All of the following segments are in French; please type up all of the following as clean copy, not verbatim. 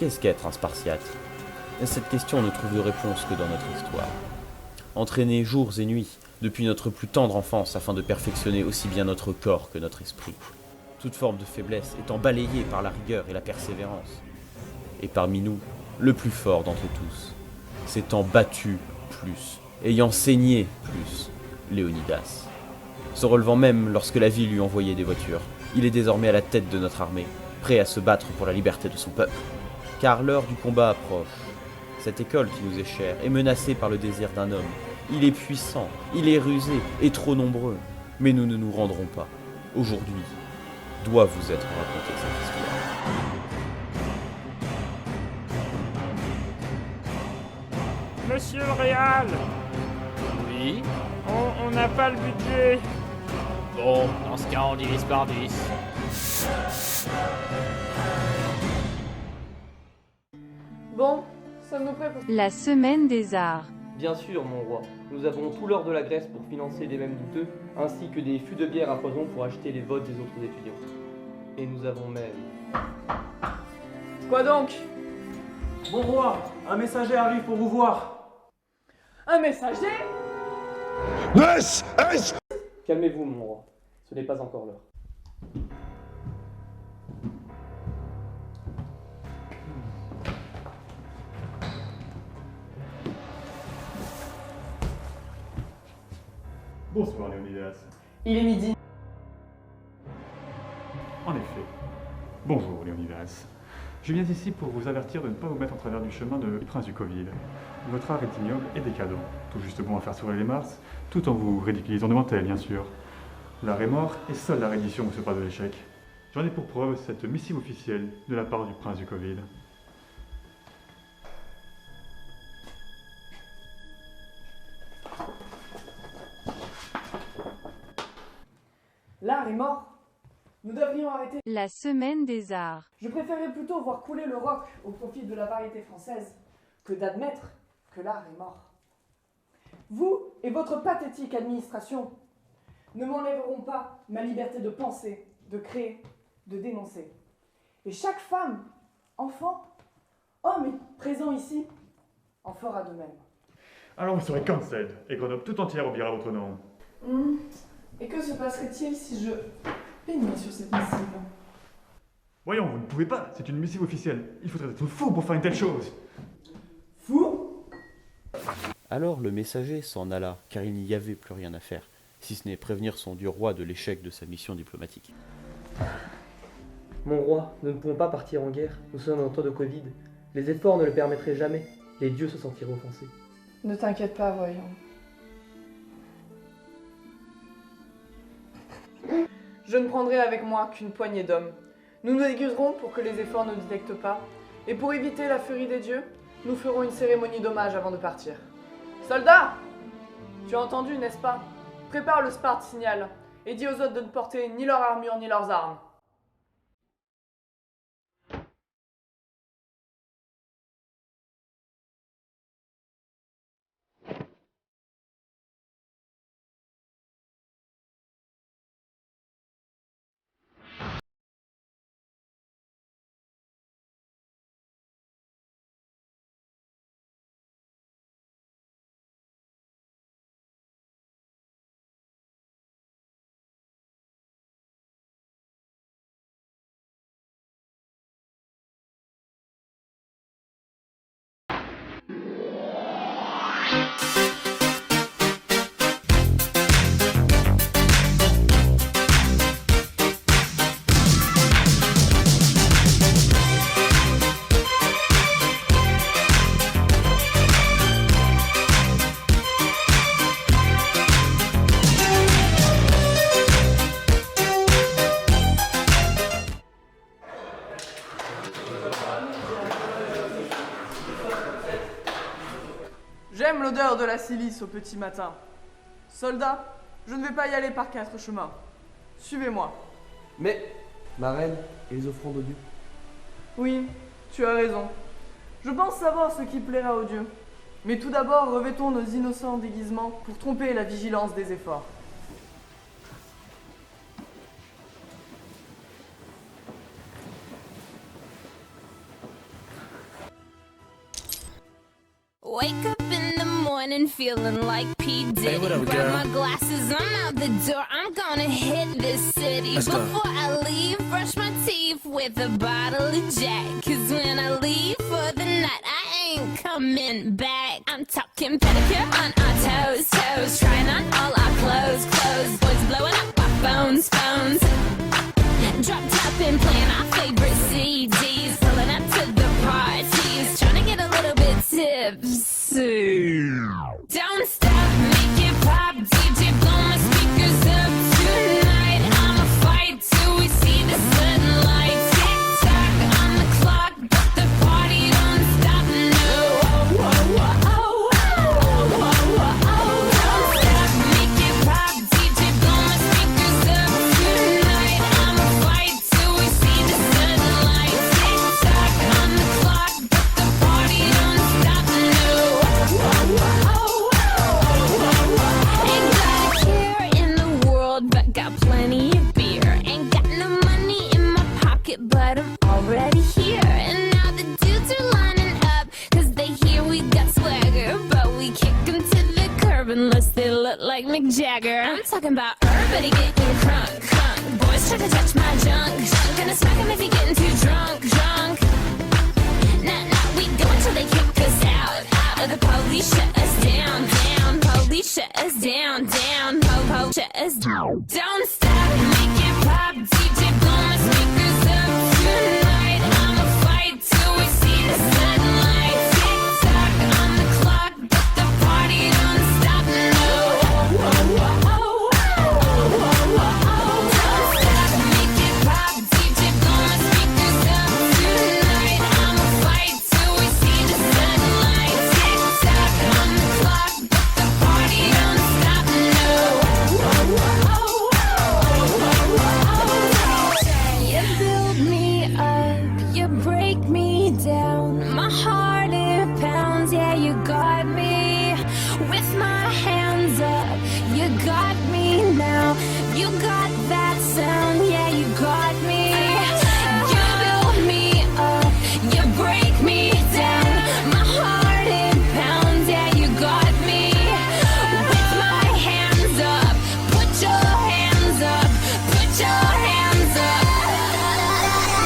Qu'est-ce qu'être un Spartiate? Cette question ne trouve de réponse que dans notre histoire. Entraînés jours et nuits, depuis notre plus tendre enfance, afin de perfectionner aussi bien notre corps que notre esprit. Toute forme de faiblesse étant balayée par la rigueur et la persévérance. Et parmi nous, le plus fort d'entre tous, s'étant battu plus, ayant saigné plus, Léonidas. Se relevant même lorsque la vie lui envoyait des voitures, il est désormais à la tête de notre armée, prêt à se battre pour la liberté de son peuple. Car l'heure du combat approche. Cette école qui nous est chère est menacée par le désir d'un homme. Il est puissant, il est rusé et trop nombreux. Mais nous ne nous rendrons pas. Aujourd'hui, doit vous être racontée cette histoire. Monsieur le Réal, Oui. on n'a pas le budget. Bon, dans ce cas, on divise par 10. Bon, sommes-nous prêts pour... La semaine des arts. Bien sûr, mon roi. Nous avons tout l'or de la Grèce pour financer des mêmes douteux, ainsi que des fûts de bière à poison pour acheter les votes des autres étudiants. Et nous avons même... Quoi donc? Mon roi, un messager arrive pour vous voir. Un messager? Calmez-vous, mon roi. Ce n'est pas encore l'heure. Bonsoir Léonidas. Il est midi. En effet. Bonjour Léonidas. Je viens ici pour vous avertir de ne pas vous mettre en travers du chemin du prince du Covid. Votre art est ignoble et décadent, tout juste bon à faire sourire les Mars, tout en vous ridiculisant devant elle, bien sûr. L'art est mort et seule la reddition vous sépare de l'échec. J'en ai pour preuve cette missive officielle de la part du prince du Covid. L'art est mort. Nous devrions arrêter. La semaine des arts. Je préférerais plutôt voir couler le roc au profit de la variété française que d'admettre que l'art est mort. Vous et votre pathétique administration ne m'enlèveront pas ma liberté de penser, de créer, de dénoncer. Et chaque femme, enfant, homme et présent ici en fera de même. Alors vous serez cancelled et Grenoble tout entière oubliera votre nom. Et que se passerait-il si je peignais sur cette missive? Voyons, vous ne pouvez pas, c'est une missive officielle. Il faudrait être fou pour faire une telle chose. Fou? Alors le messager s'en alla, car il n'y avait plus rien à faire, si ce n'est prévenir son dieu roi de l'échec de sa mission diplomatique. Mon roi, nous ne pouvons pas partir en guerre. Nous sommes en temps de Covid. Les efforts ne le permettraient jamais. Les dieux se sentiraient offensés. Ne t'inquiète pas, voyons. Je ne prendrai avec moi qu'une poignée d'hommes. Nous nous aiguiserons pour que les efforts ne détectent pas, et pour éviter la furie des dieux, nous ferons une cérémonie d'hommage avant de partir. Soldats! Tu as entendu, n'est-ce pas? Prépare le Sparte signal, et dis aux autres de ne porter ni leur armure ni leurs armes. J'aime l'odeur de la silice au petit matin. Soldats, je ne vais pas y aller par 4 chemins. Suivez-moi. Mais, ma reine, et les offrandes aux dieux? Oui, tu as raison. Je pense savoir ce qui plaira aux dieux. Mais tout d'abord, revêtons nos innocents déguisements pour tromper la vigilance des efforts. wake up in the morning feeling like P. Diddy. Grab my glasses, I'm out the door. I'm gonna hit this city. Before I leave, brush my teeth with a bottle of Jack. Cause when I leave for the night, I ain't coming back. I'm talking pedicure on our toes, toes. Trying on all our clothes, clothes. Boys blowing up our phones, phones. Drop top and playing our favorite CDs. Pulling up to the parties. Trying to get a little bit tipsy. Don't stop, make it pop. DJ, blow my speakers up tonight. I'ma fight till we see the sunlight. Tick tock on the clock, but the party don't stop. No. Oh, oh, oh, oh, oh, oh, oh. Don't stop, make it pop. DJ, blow my speakers up tonight. I'ma fight till we see the sunlight. Tick tock on the clock, but the party don't stop. No. Oh, oh, oh, oh, oh. Ain't got a care in the world, but got plenty of beer. Ain't got no money in my pocket, but I'm already here. And now the dudes are lining up, cause they hear we got swagger. But we kick them to the curb unless they look like Mick Jagger. I'm talking about everybody getting crunk, crunk. Boys try to touch my junk, junk. Gonna smack him if he getting too drunk, drunk. Nah, nah, we go until they kick us out, out. Or the police shut us down, down. Police shut us down, down. Po-po shut us down. Don't stop, make it pop. DJ, blow my speakers up tonight. I'ma fight till we see the sunlight. Tick tock on the clock, but the party don't stop. No. Oh, oh, oh, oh, oh, oh, oh. Don't stop, make it pop. DJ, blow my speakers up tonight. I'ma fight till we see the sunlight. Tick tock on the clock, but the party don't stop. No. Oh, oh, oh, oh, oh, oh. You build me up, you break me down. My heart it pounds, yeah, you got me. With my hands up, you got me now. You got that sound, yeah, you got me. You build me up, you break me down. My heart it pounds, yeah, you got me. With my hands up, put your hands up, put your hands up.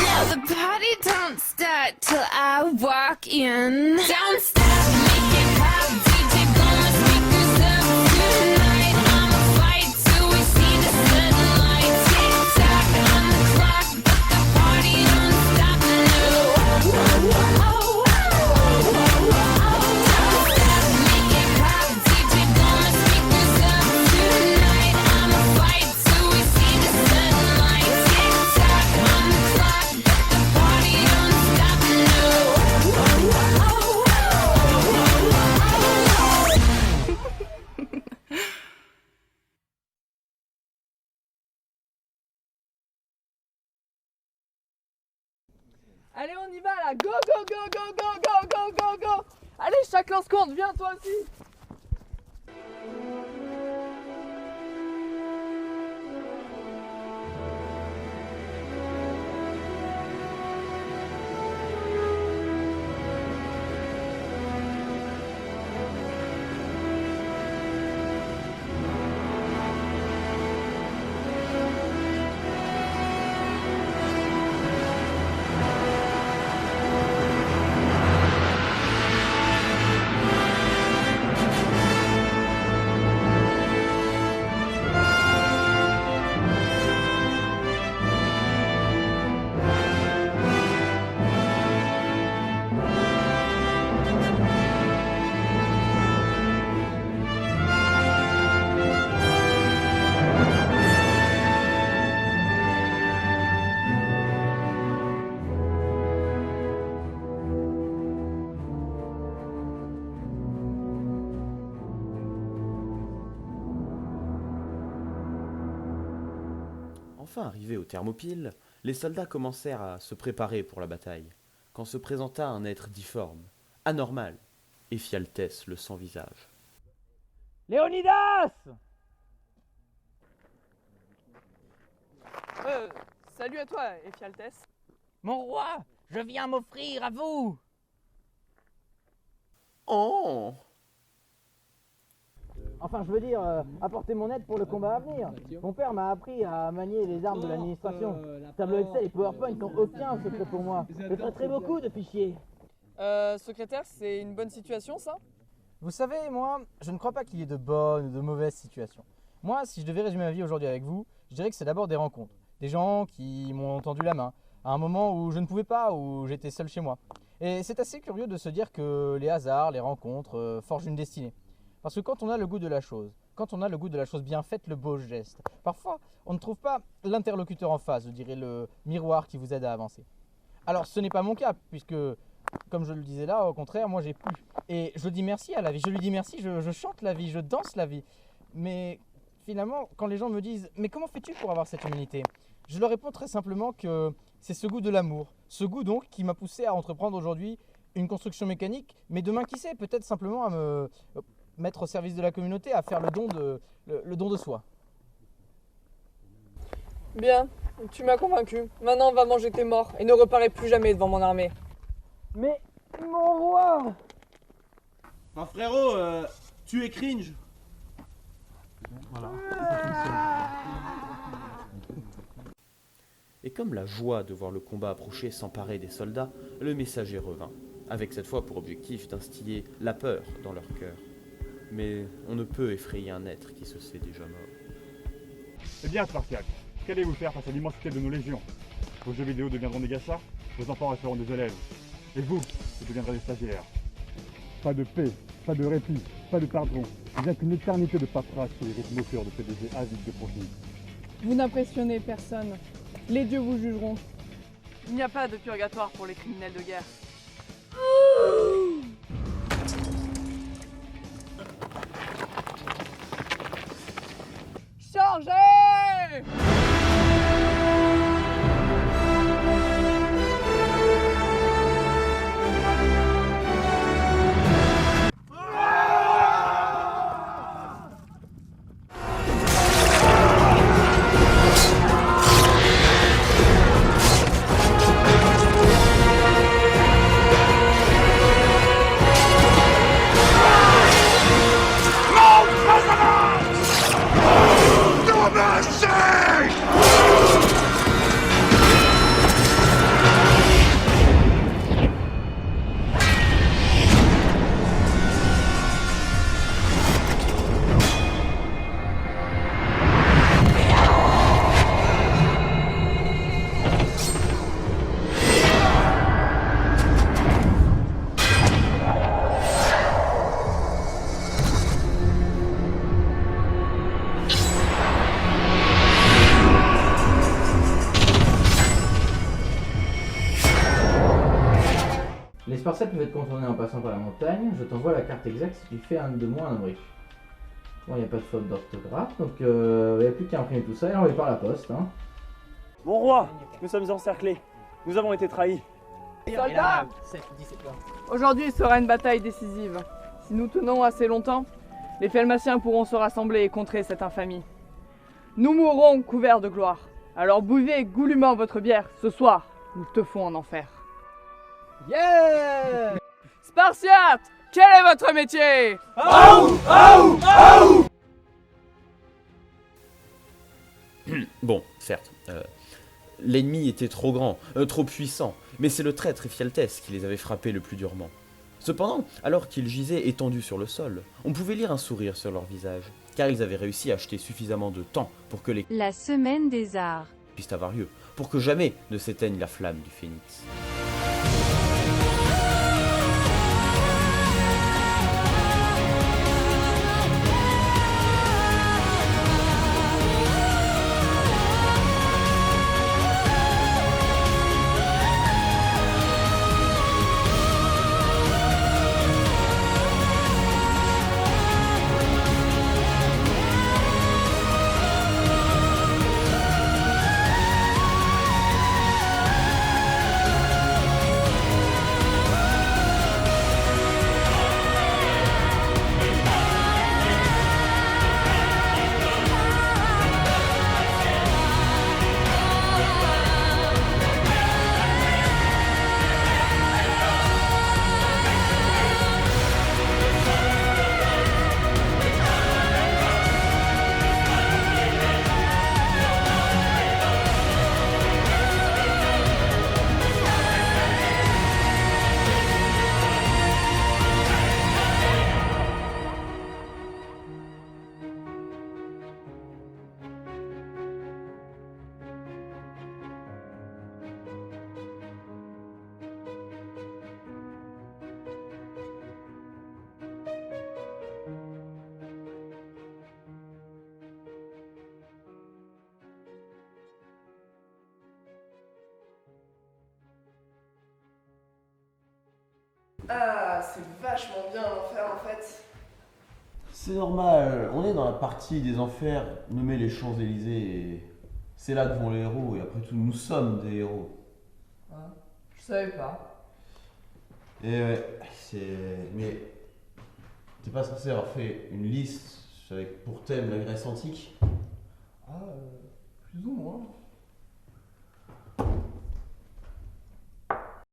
Now the party don't start till I walk in. Don't stop, make it pop. DJ, blow my speakers up tonight. I'ma fight till we see the sunlight. Tick tock on the clock, but the party don't stop. No. Oh, oh, oh, oh, oh, oh, oh. Don't stop, make it pop. DJ, blow my speakers up tonight. I'ma fight till we see the sunlight. Tick tock on the clock, but the party don't stop. No. Oh, oh, oh, oh, oh, oh, oh. Allez, on y va là. Go, go, go, go, go, go, go, go, go. Allez, chacun se compte. Viens, toi aussi. Enfin arrivés aux Thermopyles, les soldats commencèrent à se préparer pour la bataille, quand se présenta un être difforme, anormal, Éphialtès le sans-visage. Léonidas! Salut à toi, Éphialtès. Mon roi, je viens m'offrir à vous. Oh! Enfin, je veux dire, apporter mon aide pour le combat à venir. Mon père m'a appris à manier les armes de l'administration. Tableau Excel et PowerPoint n'ont aucun secret pour moi. Je traiterai beaucoup de fichiers. Secrétaire, c'est une bonne situation ça? Vous savez, moi, je ne crois pas qu'il y ait de bonnes ou de mauvaises situations. Moi, si je devais résumer ma vie aujourd'hui avec vous, je dirais que c'est d'abord des rencontres. Des gens qui m'ont tendu la main, à un moment où je ne pouvais pas, où j'étais seul chez moi. Et c'est assez curieux de se dire que les hasards, les rencontres forgent une destinée. Parce que quand on a le goût de la chose, bien faite, le beau geste, parfois on ne trouve pas l'interlocuteur en face, je dirais le miroir qui vous aide à avancer. Alors ce n'est pas mon cas, puisque comme je le disais là, au contraire, moi j'ai plu. Et je dis merci à la vie, je lui dis merci, je chante la vie, je danse la vie. Mais finalement, quand les gens me disent « Mais comment fais-tu pour avoir cette humanité ?» Je leur réponds très simplement que c'est ce goût de l'amour. Ce goût donc qui m'a poussé à entreprendre aujourd'hui une construction mécanique, mais demain qui sait, peut-être simplement à me mettre au service de la communauté, à faire le don de soi. Bien, tu m'as convaincu. Maintenant, va manger tes morts et ne reparais plus jamais devant mon armée. Mais mon roi! Enfin frérot, tu es cringe. Voilà. Et comme la joie de voir le combat approcher s'emparer des soldats, le messager revint, avec cette fois pour objectif d'instiller la peur dans leur cœur. Mais on ne peut effrayer un être qui se sait déjà mort. Eh bien, Spartiaque, qu'allez-vous faire face à l'immensité de nos légions? Vos jeux vidéo deviendront des gâchas, vos enfants resteront des élèves. Et vous deviendrez des stagiaires. Pas de paix, pas de répit, pas de pardon. Bien qu'une éternité de paperasse qui rythme au cœur de PDG avides de profit. Vous n'impressionnez personne. Les dieux vous jugeront. Il n'y a pas de purgatoire pour les criminels de guerre. Chargez! Les Spartiates peuvent être contournés en passant par la montagne. Je t'envoie la carte exacte ce qui fait de moi un abri. Bon, il n'y a pas de faute d'orthographe, donc il n'y a plus qu'à imprimer tout ça et envoyer par la poste. Hein. Mon roi, nous sommes encerclés. Nous avons été trahis. Soldats! Aujourd'hui sera une bataille décisive. Si nous tenons assez longtemps, les Phelmaciens pourront se rassembler et contrer cette infamie. Nous mourrons couverts de gloire. Alors buvez goulûment votre bière. Ce soir, nous teufons en enfer. Yeah! Spartiates, quel est votre métier? Bon, certes, l'ennemi était trop grand, trop puissant, mais c'est le traître Ephialtès qui les avait frappés le plus durement. Cependant, alors qu'ils gisaient étendus sur le sol, on pouvait lire un sourire sur leur visage, car ils avaient réussi à acheter suffisamment de temps pour que les La semaine des arts. puissent avoir lieu, pour que jamais ne s'éteigne la flamme du phénix. Ah, c'est vachement bien l'enfer en fait. C'est normal, on est dans la partie des enfers nommée les Champs-Élysées et c'est là que vont les héros et après tout nous sommes des héros. Ah, je savais pas. Et ouais, mais t'es pas censé avoir fait une liste avec pour thème la Grèce antique?